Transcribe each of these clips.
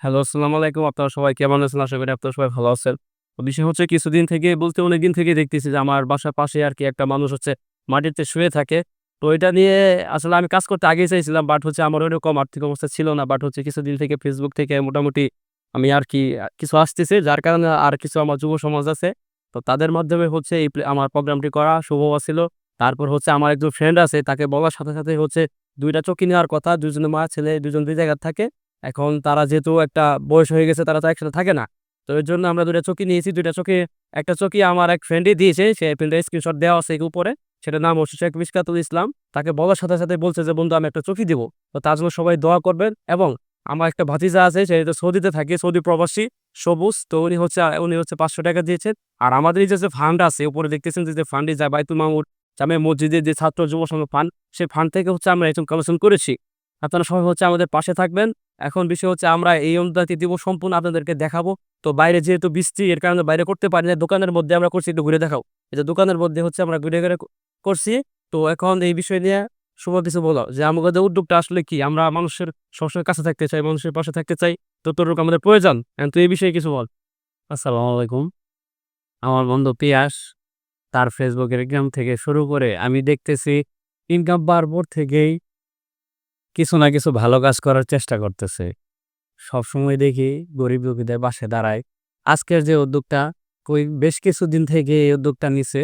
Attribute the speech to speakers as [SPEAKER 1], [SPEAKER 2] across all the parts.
[SPEAKER 1] Hello, আসসালামু আলাইকুম। আপনারা সবাই কেমন আছেন? আশা করি আপনারা সবাই ভালো আছেন। তো বিষয় হচ্ছে কিছুদিন থেকে বলতে অনেকদিন থেকেই দেখতেছি যে আমার বাসার পাশে আরকি একটা মানুষ হচ্ছে মাটিতে শুয়ে থাকে। তো এটা নিয়ে আসলে আমি কাজ করতে আগেই চাইছিলাম। বাট হচ্ছে আমার ওইরকম আর্থিক অবস্থা ছিল না। বাট হচ্ছে কিছুদিন থেকে Facebook থেকে মোটামুটি আমি আরকি কিছু আসতেছে যার কারণে আর কিছু আমার যুব সমাজ আছে। তো তাদের মাধ্যমে হচ্ছে এই আমার প্রোগ্রামটি করা শুভ ছিল। তারপর হচ্ছে আমার একজন ফ্রেন্ড আছে তাকে বলার সাথে, সাথে হচ্ছে ২ টা চকি নেওয়ার কথা। ২ জনের মা ছেলে ২ জন ২ জায়গায় থাকে। এখন তারা যেহেতু একটা বয়স হয়ে গেছে তারা তো একসাথে থাকে না। তো এর জন্য আমরা ২ টা চকি নিয়েছি। ২ টা চকি একটা চকি আমার এক ফ্রেন্ডই দিয়েছে। সে ফ্রেন্ডের স্ক্রিনশট দেওয়া আছে উপরে। সেটার নাম হচ্ছে শেখ মিশকাতুল ইসলাম। তাকে বলার সাথে, সাথে বলছে যে, "বন্ধু আমি একটা চকি দিবো।" তো তার জন্য সবাই দোয়া করবেন এবং আমার একটা ভাতিজা আছে সে তো সৌদিতে থাকে, সৌদি প্রবাসী সবুজ। তো উনি হচ্ছে ৳৫০০ দিয়েছেন। আর আমাদের এই যে ফান্ড আছে উপরে দেখতেছেন যে ফান্ডে যায় বাইতুল মামুর জামে মসজিদের যে ছাত্র যুব সংঘ ফান্ড, সেই ফান্ড থেকে হচ্ছে আমরা এরকম কালেকশন করেছি। আপনারা সবাই হচ্ছে আমাদের পাশে থাকবেন। এখন বিষয় হচ্ছে আমরা এই অনুদানটি দিব সম্পূর্ণ আপনাদেরকে দেখাবো। তো বাইরে যেহেতু বৃষ্টি এর কারণে বাইরে করতে পারি না। দোকানের মধ্যে আমরা করছি একটু ঘুরে দেখাও। এই যে দোকানের মধ্যে হচ্ছে আমরা ঘুরে, ঘুরে করছি। তো এখন এই বিষয় নিয়ে শুভ কিছু বলো যে আমাদের যে উদ্যোগটা আসলে কি? আমরা মানুষের সবসময় কাছে থাকতে চাই, মানুষের পাশে থাকতে চাই। যতটুকু আমাদের প্রয়োজন। তুই এই বিষয়ে কিছু বল।
[SPEAKER 2] আসসালামু আলাইকুম। আমার বন্ধু পিয়াস তার Facebook এর ইনকাম থেকে শুরু করে আমি দেখতেছি ইনকাম পাওয়ার পর থেকেই কিছু না কিছু ভালো কাজ করার চেষ্টা করতেছে। সবসময় দেখি গরিব দুঃখীদের পাশে দাঁড়ায়। আজকের যে উদ্যোগটা বেশ কিছুদিন থেকে এই উদ্যোগটা নিছে।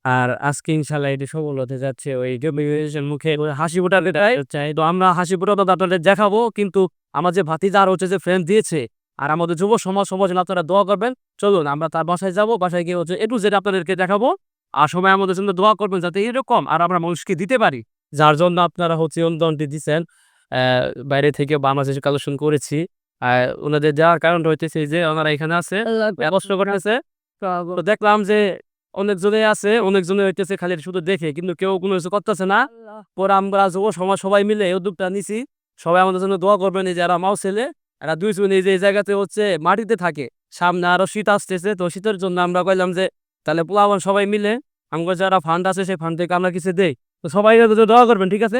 [SPEAKER 2] আর আজকে ইনশাআল্লাহ এটি সফল হতে যাচ্ছে। ওই ডেমোনেশন মুখে ওই হাসি ফোটাতে চাই।
[SPEAKER 1] তো আমরা হাসি ফোটানো আপনাদের দেখাবো। কিন্তু আমার যে ভাতিজা আর হচ্ছে যে ফ্রেন্ড দিয়েছে আর আমাদের যুব সমাজ সবার জন্য আপনারা দোয়া করবেন। চলুন আমরা তার বাসায় যাবো। বাসায় গিয়ে হচ্ছে A to Z আপনাদেরকে দেখাবো। আর সবাই আমাদের জন্য দোয়া করবেন যাতে এরকম আর আমরা মানুষকে দিতে পারি। যার জন্য আপনারা হচ্ছে অনুদানটি দিছেন। অ্যা বাইরে থেকে বাংলাদেশে কালেকশন করেছি। উনাদের যাওয়ার কারণটা হইতেছে এই যে ওনারা এখানে আছে, কষ্ট করতেছে। তো দেখলাম যে অনেকজনেই আছে, অনেকজনে হইতেছে খালি শুধু দেখে কিন্তু কেউ কোনো কিছু করতেছে না। পরে আমরা যুব সমাজ সবাই মিলে এই উদ্যোগটা নিছি। সবাই আমাদের জন্য দোয়া করবেন। এই যে এরা মাও ছেলে, এরা ২ জন এই যে এই জায়গাতে হচ্ছে মাটিতে থাকে। সামনে আরো শীত আসতেছে। তো শীতের জন্য আমরা কইলাম যে তাহলে পোলাপান সবাই মিলে আমগো যারা ফান্ড আছে সেই ফান্ড থেকে আমরা কিছু দেই। তো সবাই এটার জন্য দোয়া করবেন, ঠিক আছে?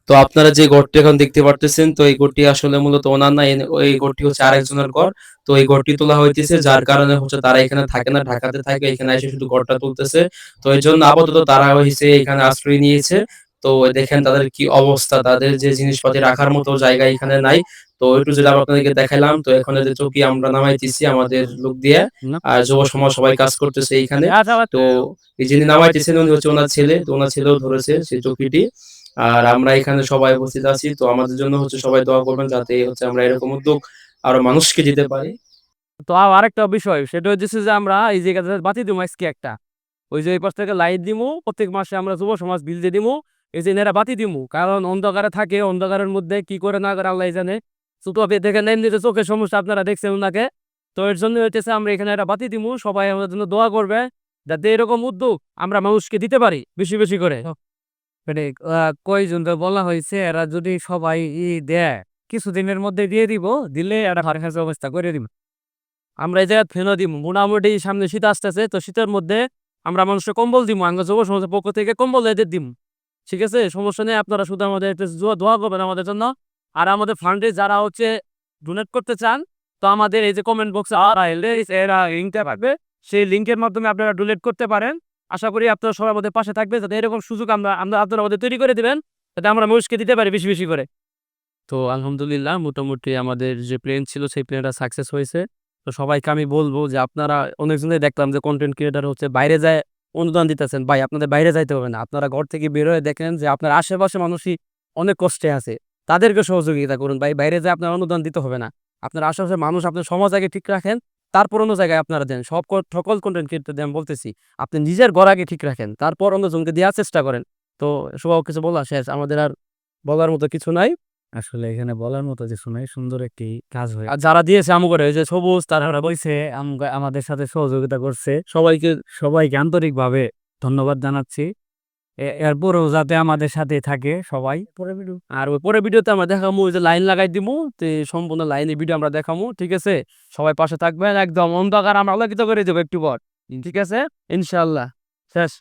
[SPEAKER 3] তো আপনারা যে ঘরটি এখন দেখতে পারতেছেন, তো এই ঘরটি আসলে মূলত ওনার না, এই ঘরটি হচ্ছে আরেকজনের ঘর। তো এই ঘরটি তোলা হইতেছে যার কারণে হচ্ছে তারা এখানে থাকে না, ঢাকাতে থাকে, এখানে এসে শুধু ঘরটা তুলতেছে। তো এই জন্য আপাতত তারা হইছে এখানে আশ্রয় নিয়েছে। তো দেখেন তাদের কি অবস্থা, তাদের যে জিনিসপাতি রাখার মতো জায়গা এখানে নাই। তো একটু যেটা আপনাদেরকে দেখাইলাম, তো এখন এই যে চৌকি আমরা নামাইতেছি আমাদের লোক দিয়ে, আর যুব সমাজ সবাই কাজ করতেছে এইখানে। তো এই যিনি নামাইতেছেন উনি হচ্ছে ওনার ছেলে, তো ওনার ছেলেও ধরেছে সেই চৌকিটি। আর আমরা এখানে সবাই উপস্থিত আছি। তো আমাদের জন্য হচ্ছে সবাই দোয়া করবেন যাতে হচ্ছে আমরা এরকম উদ্যোগ আরো মানুষকে দিতে পারি।
[SPEAKER 1] তো আরেকটা বিষয় সেটা হচ্ছে যে আমরা এই জায়গাতে বাতি দিমু আজকে একটা। ওই যে এই পাশ থেকে লাইট দিমু। প্রত্যেক মাসে আমরা যুব সমাজ বিল দিয়ে দিমু। এই যে এনারা বাতি দিমু। কারণ অন্ধকারে থাকে, অন্ধকারের মধ্যে কি করে না করে আল্লাহই জানে। ছোট দেখেন এমনিতে চোখের সমস্যা আপনারা দেখছেন উনাকে। তো এর জন্য হইতেছে আমরা এখানে একটা বাতি দিমু। সবাই আমাদের জন্য দোয়া করবে। যাতে এরকম উদ্যোগ আমরা মানুষকে দিতে পারি বেশি, বেশি করে।
[SPEAKER 2] মানে কয়জনরে বলা হইছে এরা যদি সবাই দেয়, কিছুদিনের মধ্যে দিয়ে দিব। দিলে একটা ফার্মেসি ব্যবস্থা করে দিব।
[SPEAKER 1] আমরা এই জায়গায় ফেনও দিমু। মোটামুটি সামনে শীত আসতেছে। তো শীতের মধ্যে আমরা মানুষকে কম্বল দিমু। আমরা যুব সমাজের পক্ষ থেকে কম্বল এদের দিমু। ঠিক আছে? সমস্যা নেই। আপনারা শুধু আমাদের একটু দোয়া করবেন আমাদের জন্য। আর আমাদের ফান্ডে যারা হচ্ছে ডোনেট করতে চান, তো আমাদের এই যে কমেন্ট বক্সে এরা লিঙ্কটা পাবে। সেই লিঙ্কের মাধ্যমে আপনারা ডোনেট করতে পারেন। আশা করি আপনারা সবাই আমাদের পাশে থাকবেন যাতে এরকম সুযোগ আমরা আমরা আপনারা আমাদের তৈরি করে দিবেন। যাতে আমরা মানুষকে দিতে পারি বেশি, বেশি করে। তো আলহামদুলিল্লাহ মোটামুটি আমাদের যে প্ল্যান ছিল সেই প্ল্যানটা সাকসেস হয়েছে। তো সবাইকে আমি বলব যে আপনারা অনেকজনই দেখলাম যে কনটেন্ট ক্রিয়েটর হচ্ছে বাইরে যায় অনুদান দিতেছেন। ভাই আপনাদের বাইরে যাইতে হবে না। আপনারা ঘর থেকে বের হয়ে দেখেন যে আপনার আশেপাশে মানুষই অনেক কষ্টে আছে। তাদেরকে সহযোগিতা করুন ভাই। বাইরে যেয়ে আপনার অনুদান দিতে হবে না। আপনার আশেপাশের মানুষ আপনার সমাজ আগে ঠিক রাখেন। তারপর অন্য জায়গায় আপনারা দেন। সকল কনটেন্ট ক্রিয়েটরদের আমি বলতেছি। আপনি নিজের ঘর আগে ঠিক রাখেন। তারপর অন্যজনকে দেওয়ার চেষ্টা করেন। তো শুভ কিছু বলা শেষ। আমাদের আর বলার মতো কিছু নাই।
[SPEAKER 2] আসলে এখানে বলার মতো কিছু নাই। সুন্দর একটি কাজ হয়ে
[SPEAKER 1] আর যারা দিয়েছে আমগরে ওই যে সবুজ তারা
[SPEAKER 2] বইছে আমাদের সাথে সহযোগিতা করছে। সবাইকে আন্তরিকভাবে ধন্যবাদ জানাচ্ছি। এরপরেও যাতে আমাদের সাথে থাকে সবাই।
[SPEAKER 1] আর ওই পরের ভিডিওতে আমরা দেখামু ওই যে লাইন লাগাই দিমু। তে সম্পূর্ণ লাইনের ভিডিও আমরা দেখামু। ঠিক আছে? সবাই পাশে থাকবেন। একদম অন্ধকার আমরা আলোকিত করে দেব একটু পর। ঠিক আছে? ইনশাআল্লাহ। শেষ।